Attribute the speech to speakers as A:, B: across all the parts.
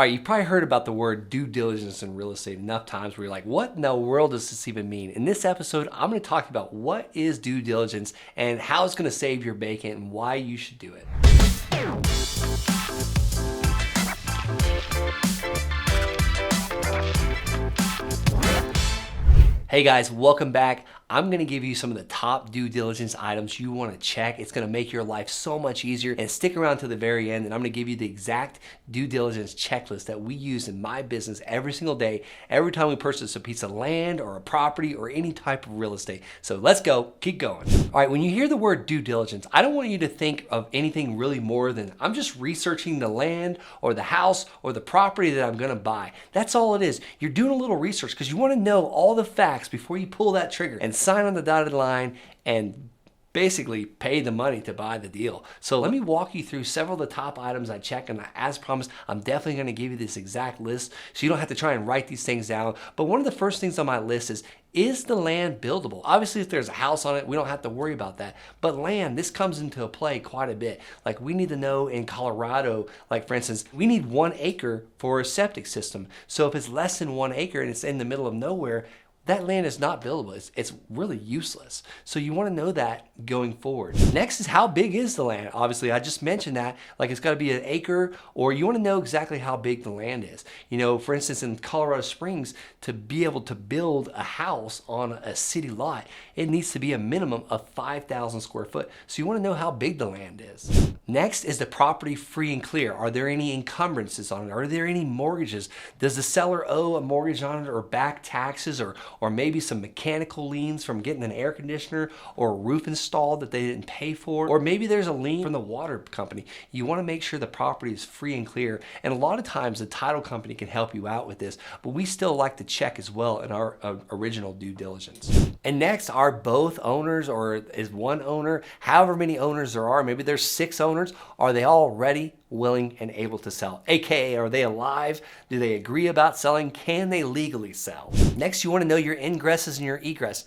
A: All right, you've probably heard about the word due diligence in real estate enough times where you're like, what in the world does this even mean? In this episode, I'm going to talk about what is due diligence and how it's going to save your bacon and why you should do it. Hey guys, welcome back. I'm gonna give you some of the top due diligence items you wanna check. It's gonna make your life so much easier, and stick around to the very end and I'm gonna give you the exact due diligence checklist that we use in my business every single day, every time we purchase a piece of land or a property or any type of real estate. So let's go, keep going. All right, when you hear the word due diligence, I don't want you to think of anything really more than I'm just researching the land or the house or the property that I'm gonna buy. That's all it is. You're doing a little research because you wanna know all the facts before you pull that trigger and sign on the dotted line and basically pay the money to buy the deal. So let me walk you through several of the top items I check, and as promised, I'm definitely gonna give you this exact list so you don't have to try and write these things down. But one of the first things on my list is the land buildable? Obviously, if there's a house on it, we don't have to worry about that. But land, this comes into play quite a bit. Like we need to know in Colorado, like for instance, we need 1 acre for a septic system. So if it's less than 1 acre and it's in the middle of nowhere, that land is not buildable. It's really useless. So you want to know that going forward. Next is how big is the land? Obviously, I just mentioned that, like it's got to be an acre, or you want to know exactly how big the land is. You know, for instance, in Colorado Springs, to be able to build a house on a city lot, it needs to be a minimum of 5,000 square foot. So you want to know how big the land is. Next is the property free and clear. Are there any encumbrances on it? Are there any mortgages? Does the seller owe a mortgage on it or back taxes or maybe some mechanical liens from getting an air conditioner or a roof installed that they didn't pay for? Or maybe there's a lien from the water company. You want to make sure the property is free and clear. And a lot of times the title company can help you out with this, but we still like to check as well in our original due diligence. And next, are both owners or is one owner, however many owners there are, maybe there's 6 owners, are they all ready, willing, and able to sell? AKA, are they alive? Do they agree about selling? Can they legally sell? Next, you want to know your ingresses and your egress.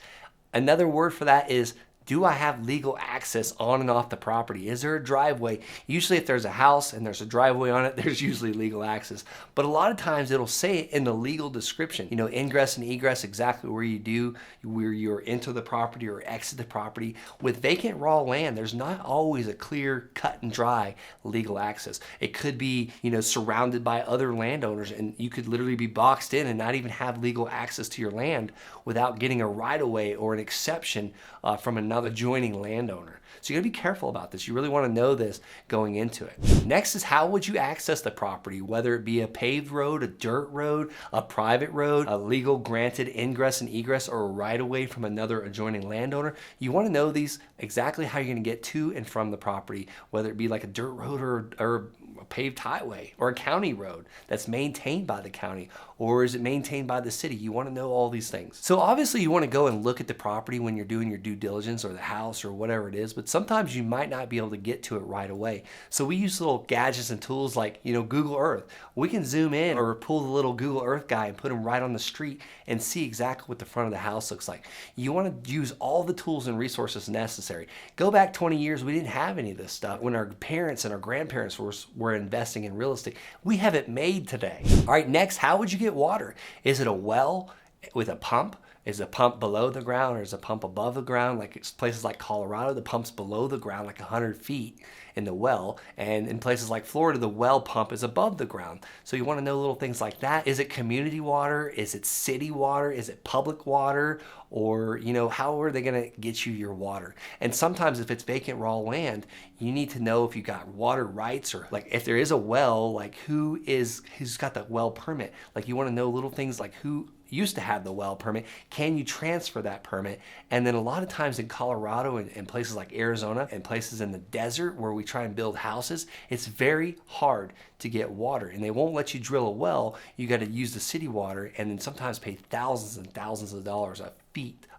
A: Another word for that is, do I have legal access on and off the property? Is there a driveway? Usually if there's a house and there's a driveway on it, there's usually legal access. But a lot of times it'll say it in the legal description, you know, ingress and egress, exactly where you're into the property or exit the property. With vacant raw land, there's not always a clear cut and dry legal access. It could be, you know, surrounded by other landowners, and you could literally be boxed in and not even have legal access to your land without getting a right of way or an exception from another adjoining landowner. So you gotta be careful about this. You really wanna know this going into it. Next is, how would you access the property? Whether it be a paved road, a dirt road, a private road, a legal granted ingress and egress, or a right of way from another adjoining landowner. You wanna know these, exactly how you're gonna get to and from the property, whether it be like a dirt road or a paved highway or a county road that's maintained by the county, or is it maintained by the city? You want to know all these things. So obviously you want to go and look at the property when you're doing your due diligence, or the house, or whatever it is, but sometimes you might not be able to get to it right away. So we use little gadgets and tools like, you know, Google Earth. We can zoom in or pull the little Google Earth guy and put him right on the street and see exactly what the front of the house looks like. You want to use all the tools and resources necessary. Go back 20 years, we didn't have any of this stuff. When our parents and our grandparents were investing in real estate, we have it made today. All right, next, how would you get water? Is it a well with a pump? Is a pump below the ground, or is a pump above the ground? Like it's places like Colorado, the pump's below the ground, like 100 feet in the well. And in places like Florida, the well pump is above the ground. So you want to know little things like that. Is it community water? Is it city water? Is it public water? Or, you know, how are they going to get you your water? And sometimes if it's vacant raw land, you need to know if you got water rights, or like if there is a well, like who's got that well permit? Like you want to know little things like who used to have the well permit. Can you transfer that permit? And then a lot of times in Colorado and places like Arizona and places in the desert where we try and build houses, it's very hard to get water, and they won't let you drill a well. You got to use the city water, and then sometimes pay thousands and thousands of dollars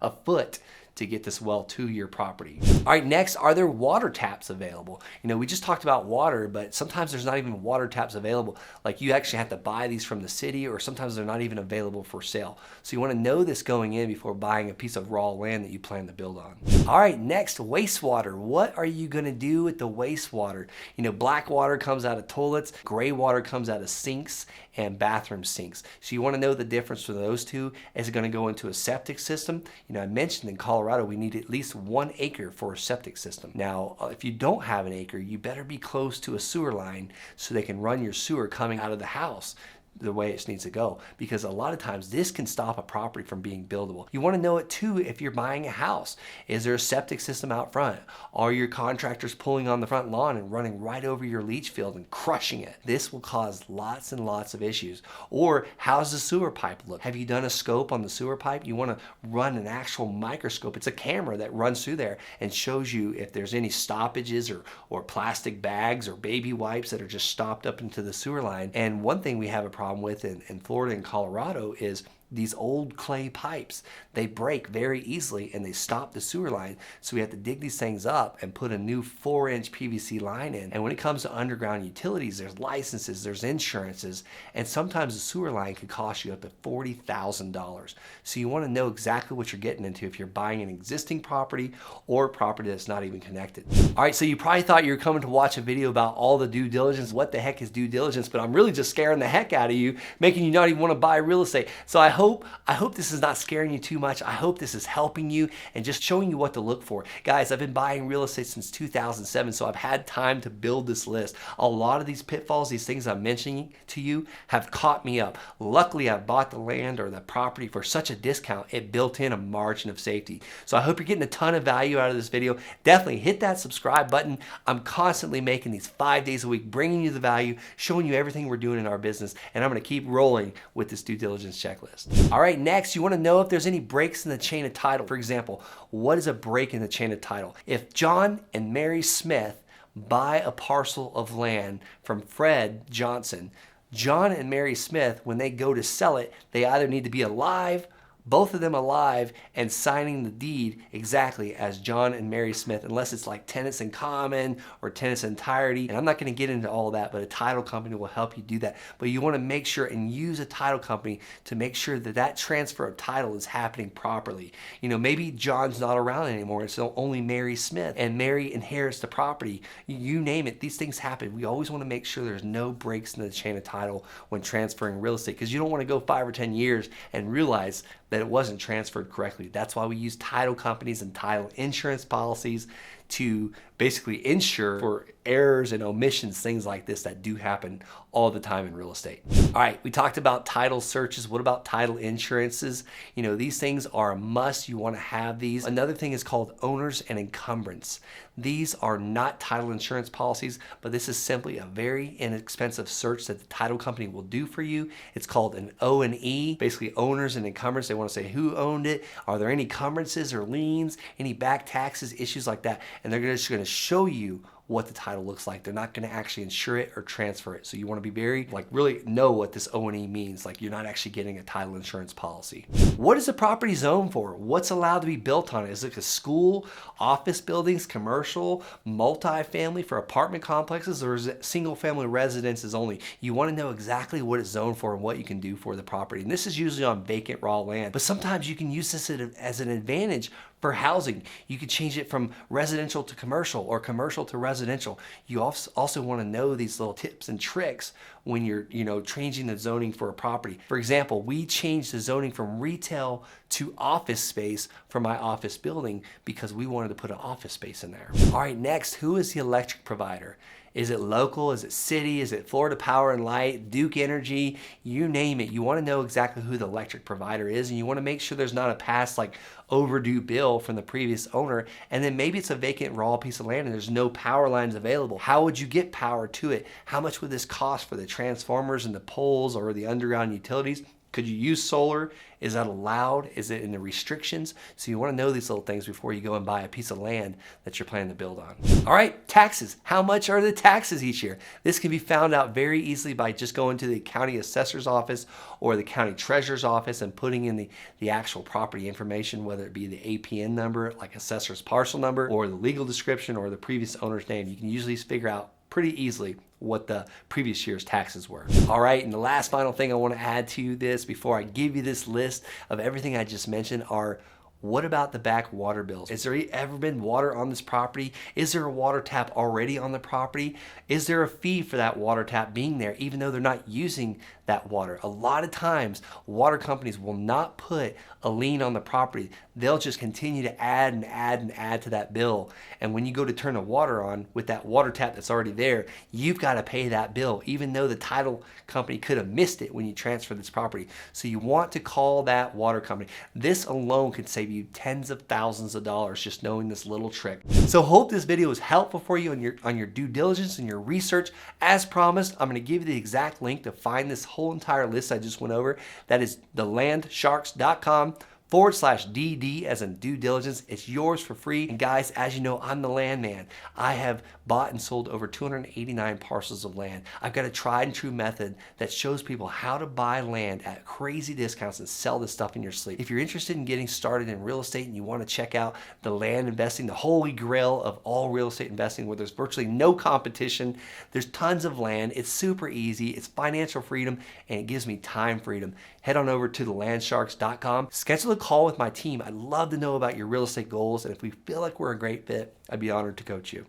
A: a foot to get this well to your property. All right, next, are there water taps available? We just talked about water, but sometimes there's not even water taps available. Like you actually have to buy these from the city, or sometimes they're not even available for sale. So you want to know this going in before buying a piece of raw land that you plan to build on. All right, next, wastewater. What are you going to do with the wastewater? Black water comes out of toilets, gray water comes out of sinks and bathroom sinks. So you want to know the difference for those two. Is it going to go into a septic system? I mentioned in Colorado we need at least 1 acre for a septic system. Now, if you don't have an acre, you better be close to a sewer line so they can run your sewer coming out of the house the way it needs to go, because a lot of times this can stop a property from being buildable. You want to know it too if you're buying a house. Is there a septic system out front? Are your contractors pulling on the front lawn and running right over your leach field and crushing it? This will cause lots and lots of issues. Or how's the sewer pipe look? Have you done a scope on the sewer pipe? You want to run an actual microscope. It's a camera that runs through there and shows you if there's any stoppages or plastic bags or baby wipes that are just stopped up into the sewer line. And one thing we have a problem with in Florida and Colorado is these old clay pipes. They break very easily and they stop the sewer line. So we have to dig these things up and put a new 4-inch PVC line in. And when it comes to underground utilities, there's licenses, there's insurances, and sometimes the sewer line could cost you up to $40,000. So you want to know exactly what you're getting into if you're buying an existing property or a property that's not even connected. All right, so you probably thought you were coming to watch a video about all the due diligence. What the heck is due diligence? But I'm really just scaring the heck out of you, making you not even want to buy real estate. So I hope this is not scaring you too much. I hope this is helping you and just showing you what to look for. Guys, I've been buying real estate since 2007, so I've had time to build this list. A lot of these pitfalls, these things I'm mentioning to you, have caught me up. Luckily, I bought the land or the property for such a discount, it built in a margin of safety. So I hope you're getting a ton of value out of this video. Definitely hit that subscribe button. I'm constantly making these 5 days a week, bringing you the value, showing you everything we're doing in our business, and I'm going to keep rolling with this due diligence checklist. All right, next, you want to know if there's any breaks in the chain of title. For example, what is a break in the chain of title? If John and Mary Smith buy a parcel of land from Fred Johnson, John and Mary Smith, when they go to sell it, they either need to be alive, both of them alive, and signing the deed exactly as John and Mary Smith, unless it's like tenants in common or tenants in entirety. And I'm not going to get into all that, but a title company will help you do that. But you want to make sure and use a title company to make sure that that transfer of title is happening properly. Maybe John's not around anymore. It's only Mary Smith, and Mary inherits the property. You name it. These things happen. We always want to make sure there's no breaks in the chain of title when transferring real estate, because you don't want to go 5 or 10 years and realize that it wasn't transferred correctly. That's why we use title companies and title insurance policies to basically insure for errors and omissions, things like this that do happen all the time in real estate. All right, we talked about title searches. What about title insurances? These things are a must. You want to have these. Another thing is called owners and encumbrance. These are not title insurance policies, but this is simply a very inexpensive search that the title company will do for you. It's called an O&E, basically owners and encumbrance. They want to say who owned it, are there any encumbrances or liens, any back taxes, issues like that, and they're just going to show you what the title looks like. They're not going to actually insure it or transfer it. So you want to be very, really know what this O&E means. You're not actually getting a title insurance policy. What is the property zoned for? What's allowed to be built on it? Is it a school, office buildings, commercial, multifamily for apartment complexes, or is it single family residences only? You want to know exactly what it's zoned for and what you can do for the property. And this is usually on vacant raw land, but sometimes you can use this as an advantage for housing. You could change it from residential to commercial or commercial to residential. You also want to know these little tips and tricks when you're changing the zoning for a property. For example, we changed the zoning from retail to office space for my office building because we wanted to put an office space in there. All right, next, who is the electric provider? Is it local? Is it city? Is it Florida Power and Light, Duke Energy? You name it. You want to know exactly who the electric provider is, and you want to make sure there's not a past overdue bill from the previous owner, and then maybe it's a vacant raw piece of land and there's no power lines available. How would you get power to it? How much would this cost for the transformers and the poles or the underground utilities? Could you use solar? Is that allowed? Is it in the restrictions? So you want to know these little things before you go and buy a piece of land that you're planning to build on. All right, taxes. How much are the taxes each year? This can be found out very easily by just going to the county assessor's office or the county treasurer's office and putting in the actual property information, whether it be the APN number, like assessor's parcel number, or the legal description or the previous owner's name. You can usually figure out pretty easily what the previous year's taxes were. All right, and the last final thing I want to add to this before I give you this list of everything I just mentioned are, what about the backwater bills? Has there ever been water on this property? Is there a water tap already on the property? Is there a fee for that water tap being there even though they're not using that water? A lot of times, water companies will not put a lien on the property. They'll just continue to add and add and add to that bill. And when you go to turn the water on with that water tap that's already there, you've got to pay that bill, even though the title company could have missed it when you transfer this property. So you want to call that water company. This alone could save you tens of thousands of dollars just knowing this little trick. So hope this video was helpful for you on your due diligence and your research. As promised, I'm going to give you the exact link to find this whole entire list I just went over. That is thelandsharks.com/DD as in due diligence. It's yours for free. And guys, as you know, I'm the landman. I have bought and sold over 289 parcels of land. I've got a tried and true method that shows people how to buy land at crazy discounts and sell this stuff in your sleep. If you're interested in getting started in real estate and you want to check out the land investing, the holy grail of all real estate investing, where there's virtually no competition, there's tons of land, it's super easy, it's financial freedom, and it gives me time freedom, head on over to thelandsharks.com. Schedule a call with my team. I'd love to know about your real estate goals, and if we feel like we're a great fit, I'd be honored to coach you.